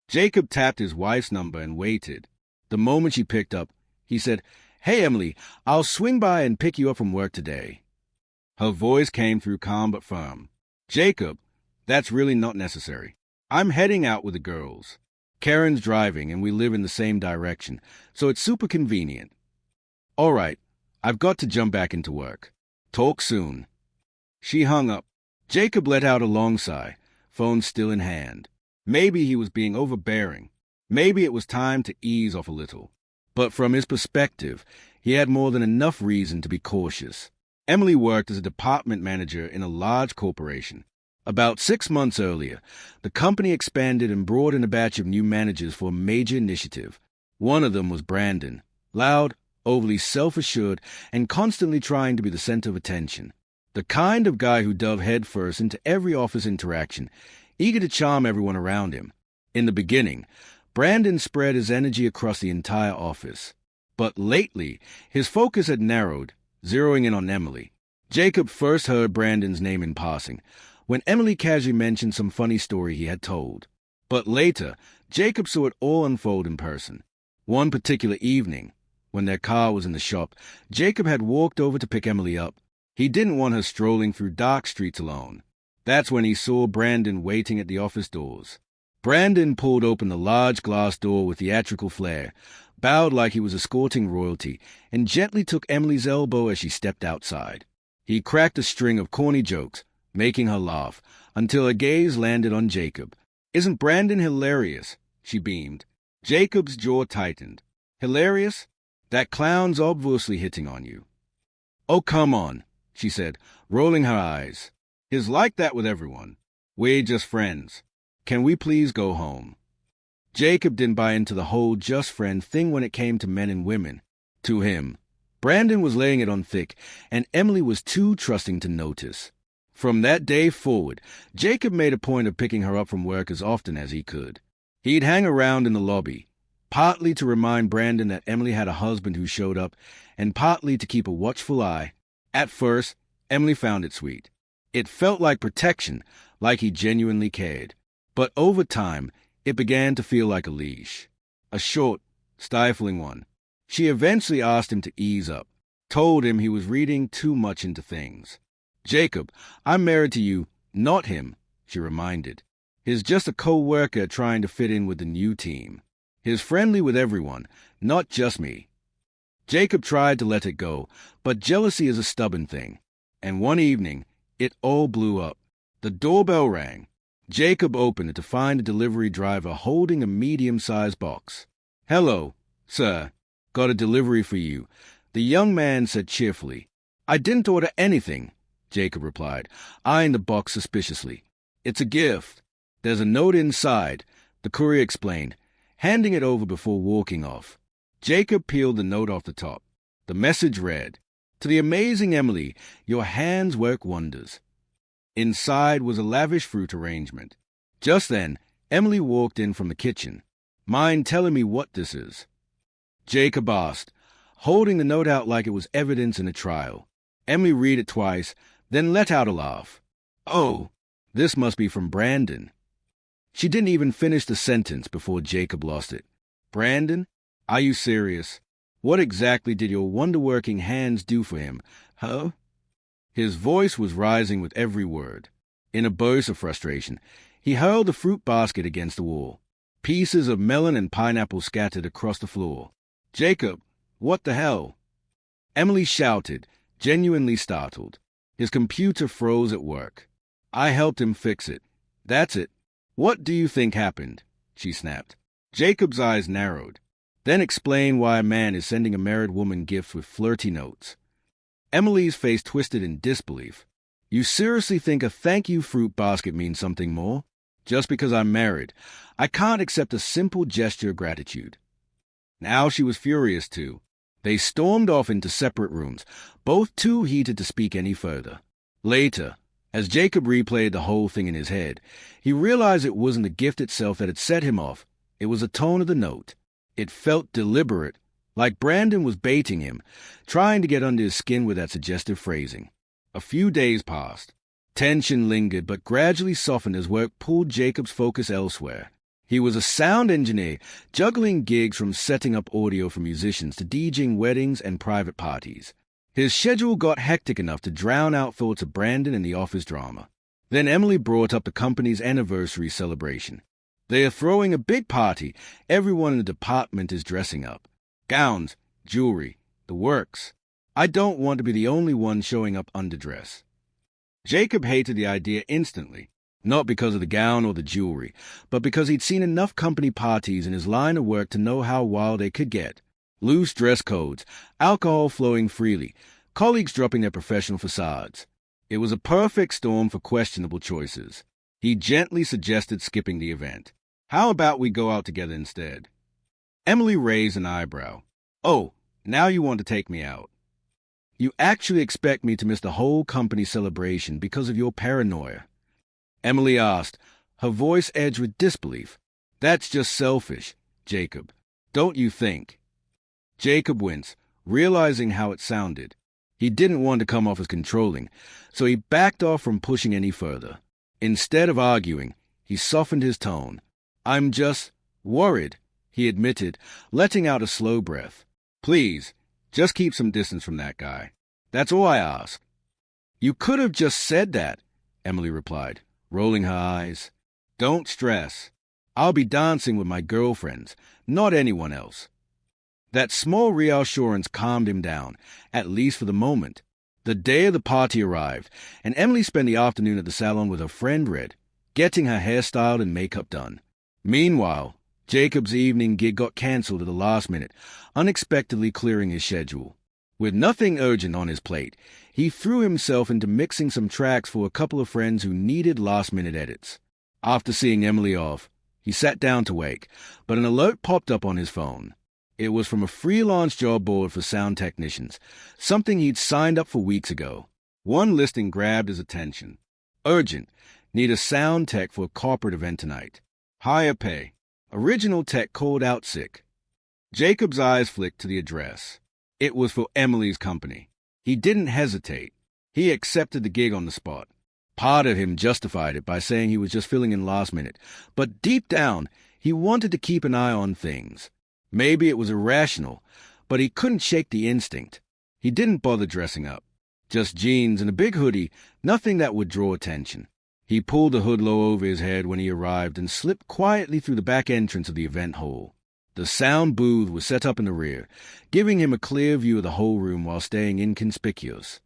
Jacob tapped his wife's number and waited. The moment she picked up, he said, "Hey, Emily, I'll swing by and pick you up from work today." Her voice came through calm but firm. "Jacob, that's really not necessary. I'm heading out with the girls. Karen's driving and we live in the same direction, so it's super convenient." "All right, I've got to jump back into work. Talk soon." She hung up. Jacob let out a long sigh, phone still in hand. Maybe he was being overbearing. Maybe it was time to ease off a little. But from his perspective, he had more than enough reason to be cautious. Emily worked as a department manager in a large corporation. About 6 months earlier, the company expanded and brought in a batch of new managers for a major initiative. One of them was Brandon, loud, overly self-assured, and constantly trying to be the center of attention. The kind of guy who dove headfirst into every office interaction, eager to charm everyone around him. In the beginning, Brandon spread his energy across the entire office. But lately, his focus had narrowed, zeroing in on Emily. Jacob first heard Brandon's name in passing, when Emily casually mentioned some funny story he had told. But later, Jacob saw it all unfold in person. One particular evening, when their car was in the shop, Jacob had walked over to pick Emily up. He didn't want her strolling through dark streets alone. That's when he saw Brandon waiting at the office doors. Brandon pulled open the large glass door with theatrical flair, bowed like he was escorting royalty, and gently took Emily's elbow as she stepped outside. He cracked a string of corny jokes, making her laugh, until her gaze landed on Jacob. "Isn't Brandon hilarious?" she beamed. Jacob's jaw tightened. "Hilarious? That clown's obviously hitting on you." "Oh, come on," she said, rolling her eyes. "He's like that with everyone. We're just friends. Can we please go home?" Jacob didn't buy into the whole just friend thing when it came to men and women. To him, Brandon was laying it on thick, and Emily was too trusting to notice. From that day forward, Jacob made a point of picking her up from work as often as he could. He'd hang around in the lobby, partly to remind Brandon that Emily had a husband who showed up, and partly to keep a watchful eye. At first, Emily found it sweet. It felt like protection, like he genuinely cared. But over time, it began to feel like a leash. A short, stifling one. She eventually asked him to ease up, told him he was reading too much into things. "Jacob, I'm married to you, not him," she reminded. "He's just a co-worker trying to fit in with the new team. He's friendly with everyone, not just me." Jacob tried to let it go, but jealousy is a stubborn thing. And one evening, it all blew up. The doorbell rang. Jacob opened it to find a delivery driver holding a medium-sized box. "Hello, sir. Got a delivery for you," the young man said cheerfully. "I didn't order anything," Jacob replied, eyeing the box suspiciously. "It's a gift. There's a note inside," the courier explained, handing it over before walking off. Jacob peeled the note off the top. The message read, "To the amazing Emily, your hands work wonders." Inside was a lavish fruit arrangement. Just then, Emily walked in from the kitchen. "Mind telling me what this is?" Jacob asked, holding the note out like it was evidence in a trial. Emily read it twice, then let out a laugh. "Oh, this must be from Brandon." She didn't even finish the sentence before Jacob lost it. "Brandon? Are you serious? What exactly did your wonder-working hands do for him, huh?" His voice was rising with every word. In a burst of frustration, he hurled the fruit basket against the wall. Pieces of melon and pineapple scattered across the floor. "Jacob, what the hell?" Emily shouted, genuinely startled. His computer froze at work. "I helped him fix it. That's it. What do you think happened?" she snapped. Jacob's eyes narrowed. "Then explain why a man is sending a married woman gifts with flirty notes." Emily's face twisted in disbelief. "You seriously think a thank-you fruit basket means something more? Just because I'm married, I can't accept a simple gesture of gratitude." Now she was furious too. They stormed off into separate rooms, both too heated to speak any further. Later, as Jacob replayed the whole thing in his head, he realized it wasn't the gift itself that had set him off. It was the tone of the note. It felt deliberate, like Brandon was baiting him, trying to get under his skin with that suggestive phrasing. A few days passed. Tension lingered but gradually softened as work pulled Jacob's focus elsewhere. He was a sound engineer, juggling gigs from setting up audio for musicians to DJing weddings and private parties. His schedule got hectic enough to drown out thoughts of Brandon and the office drama. Then Emily brought up the company's anniversary celebration. They are throwing a big party. Everyone in the department is dressing up. Gowns, jewelry, the works. I don't want to be the only one showing up underdressed. Jacob hated the idea instantly. Not because of the gown or the jewelry, but because he'd seen enough company parties in his line of work to know how wild they could get. Loose dress codes, alcohol flowing freely, colleagues dropping their professional facades. It was a perfect storm for questionable choices. He gently suggested skipping the event. How about we go out together instead? Emily raised an eyebrow. Oh, now you want to take me out. You actually expect me to miss the whole company celebration because of your paranoia? Emily asked, her voice edged with disbelief. That's just selfish, Jacob. Don't you think? Jacob winced, realizing how it sounded. He didn't want to come off as controlling, so he backed off from pushing any further. Instead of arguing, he softened his tone. I'm just worried, he admitted, letting out a slow breath. Please, just keep some distance from that guy. That's all I ask. You could have just said that, Emily replied, rolling her eyes. Don't stress. I'll be dancing with my girlfriends, not anyone else. That small reassurance calmed him down, at least for the moment. The day of the party arrived, and Emily spent the afternoon at the salon with her friend Red, getting her hair styled and makeup done. Meanwhile, Jacob's evening gig got cancelled at the last minute, unexpectedly clearing his schedule. With nothing urgent on his plate, he threw himself into mixing some tracks for a couple of friends who needed last-minute edits. After seeing Emily off, he sat down to wake, but an alert popped up on his phone. It was from a freelance job board for sound technicians, something he'd signed up for weeks ago. One listing grabbed his attention. Urgent. Need a sound tech for a corporate event tonight. Higher pay. Original tech called out sick. Jacob's eyes flicked to the address. It was for Emily's company. He didn't hesitate. He accepted the gig on the spot. Part of him justified it by saying he was just filling in last minute, but deep down, he wanted to keep an eye on things. Maybe it was irrational, but he couldn't shake the instinct. He didn't bother dressing up. Just jeans and a big hoodie, nothing that would draw attention. He pulled the hood low over his head when he arrived and slipped quietly through the back entrance of the event hall. The sound booth was set up in the rear, giving him a clear view of the whole room while staying inconspicuous.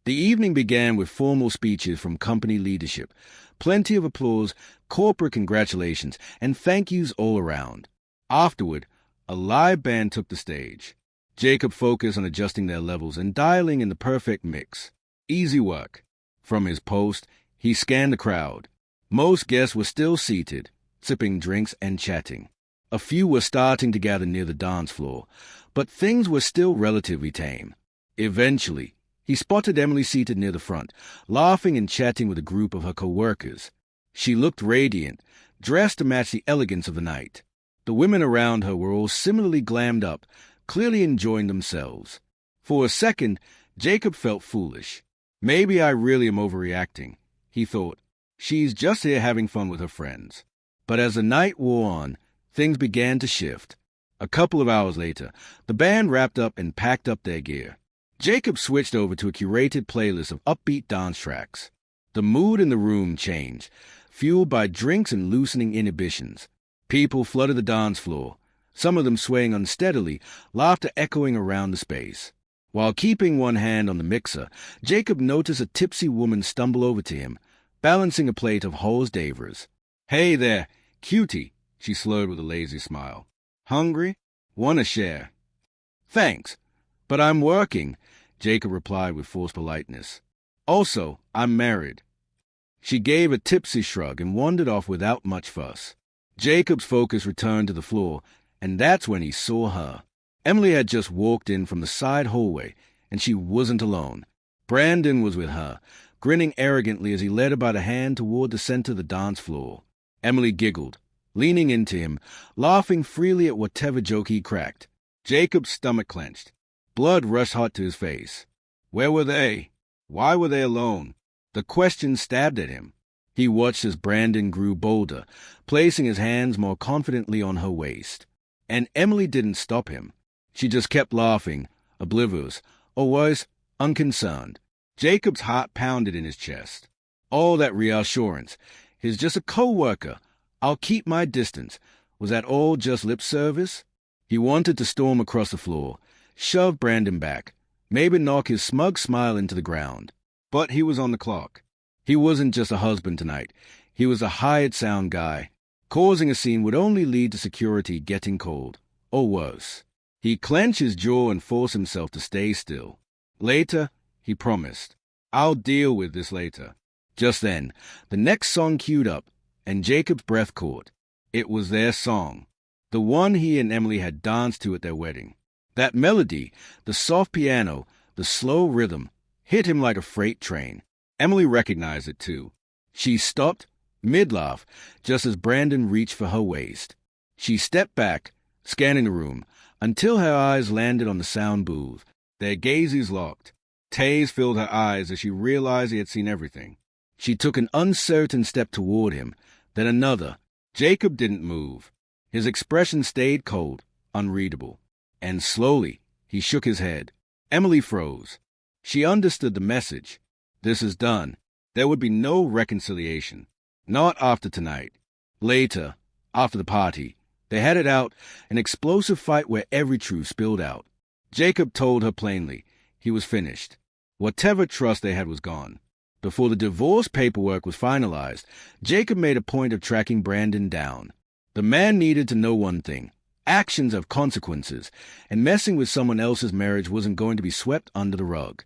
The evening began with formal speeches from company leadership, plenty of applause, corporate congratulations, and thank yous all around. Afterward, a live band took the stage. Jacob focused on adjusting their levels and dialing in the perfect mix. Easy work. From his post, he scanned the crowd. Most guests were still seated, sipping drinks and chatting. A few were starting to gather near the dance floor, but things were still relatively tame. Eventually, he spotted Emily seated near the front, laughing and chatting with a group of her co-workers. She looked radiant, dressed to match the elegance of the night. The women around her were all similarly glammed up, clearly enjoying themselves. For a second, Jacob felt foolish. Maybe I really am overreacting, he thought. She's just here having fun with her friends. But as the night wore on, things began to shift. A couple of hours later, the band wrapped up and packed up their gear. Jacob switched over to a curated playlist of upbeat dance tracks. The mood in the room changed, fueled by drinks and loosening inhibitions. People flooded the dance floor, some of them swaying unsteadily, laughter echoing around the space. While keeping one hand on the mixer, Jacob noticed a tipsy woman stumble over to him, balancing a plate of Hors d'oeuvres. Hey there, cutie, she slurred with a lazy smile. Hungry? Want to share? Thanks, but I'm working, Jacob replied with forced politeness. Also, I'm married. She gave a tipsy shrug and wandered off without much fuss. Jacob's focus returned to the floor, and that's when he saw her. Emily had just walked in from the side hallway, and she wasn't alone. Brandon was with her, grinning arrogantly as he led her by the hand toward the center of the dance floor. Emily giggled, leaning into him, laughing freely at whatever joke he cracked. Jacob's stomach clenched. Blood rushed hot to his face. Where were they? Why were they alone? The question stabbed at him. He watched as Brandon grew bolder, placing his hands more confidently on her waist. And Emily didn't stop him. She just kept laughing, oblivious, or worse, unconcerned. Jacob's heart pounded in his chest. All that reassurance. He's just a co-worker. I'll keep my distance. Was that all just lip service? He wanted to storm across the floor, shove Brandon back, maybe knock his smug smile into the ground. But he was on the clock. He wasn't just a husband tonight. He was a hired sound guy. Causing a scene would only lead to security getting cold, or worse. He clenched his jaw and forced himself to stay still. Later, he promised. I'll deal with this later. Just then, the next song queued up, and Jacob's breath caught. It was their song, the one he and Emily had danced to at their wedding. That melody, the soft piano, the slow rhythm, hit him like a freight train. Emily recognized it, too. She stopped, mid-laugh, just as Brandon reached for her waist. She stepped back, scanning the room, until her eyes landed on the sound booth. Their gazes locked. Tears filled her eyes as she realized he had seen everything. She took an uncertain step toward him, then another. Jacob didn't move. His expression stayed cold, unreadable. And slowly, he shook his head. Emily froze. She understood the message. This is done. There would be no reconciliation. Not after tonight. Later, after the party, they had it out, an explosive fight where every truth spilled out. Jacob told her plainly. He was finished. Whatever trust they had was gone. Before the divorce paperwork was finalized, Jacob made a point of tracking Brandon down. The man needed to know one thing. Actions have consequences, and messing with someone else's marriage wasn't going to be swept under the rug.